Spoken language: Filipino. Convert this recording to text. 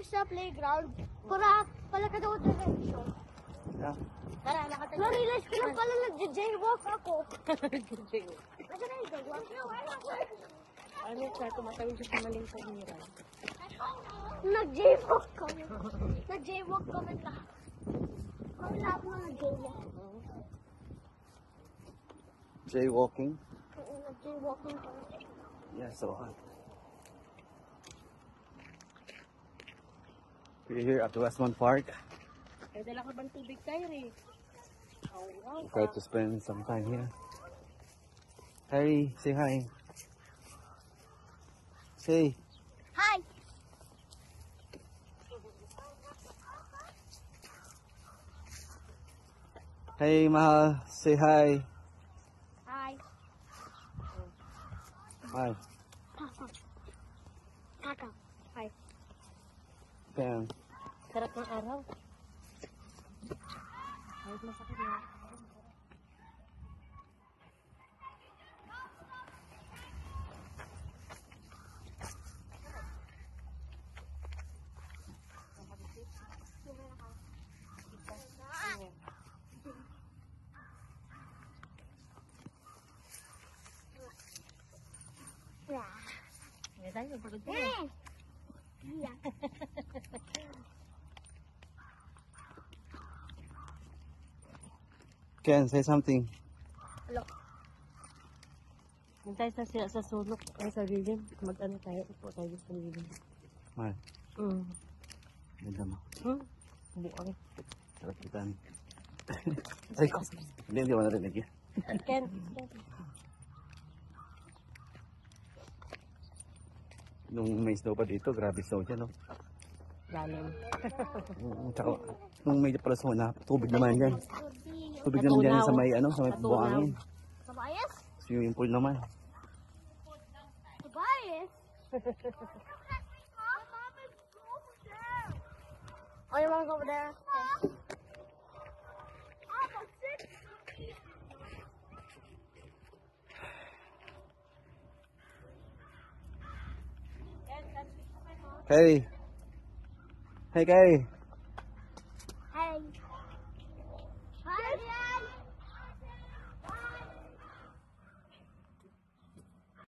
sa playground. Pala ka daw direction. Yeah. Na-realize ko lang pala nag-jaywalk ako. Nasa na yung jaywalk? Ano sa tumatawid siya sa maling pangiran? Nag-jaywalk kami. Nag-jaywalk kami lahat. Kami lahat na nag-jaywalk. Jaywalking? Nag-jaywalking kami. Yeah, so hot. We're here at Westmont Park. Eh, dala ka bang tubig tayo eh? Try to spend some time here. Harry, say hi. Say. Hi! Hey, Mahal, say hi. Hi! Hi. Kaka. Hi. Pam. Sarap ng araw. Ay, masakit na. Eh, tayo, pagod ko. Yeah. Ken, say something. Hello. Hintay sa sulok. Ay, sa lilim. Mag-ano tayo. Upo tayo sa lilim. Mahal, ganda mo. Buang. Sarap kita. Ay, hindi mo narinig yan. Ken. Nung may snow pa dito, grabe snow dyan, no? Lalim. Tsaka, nung may pala snow na, tubig naman dyan. Tubig naman dyan sa may, sa may buhangin. Tobias? Swimming pool naman. Tobias? Oh, you wanna go over there? Okay. Hey. Hey, Kay.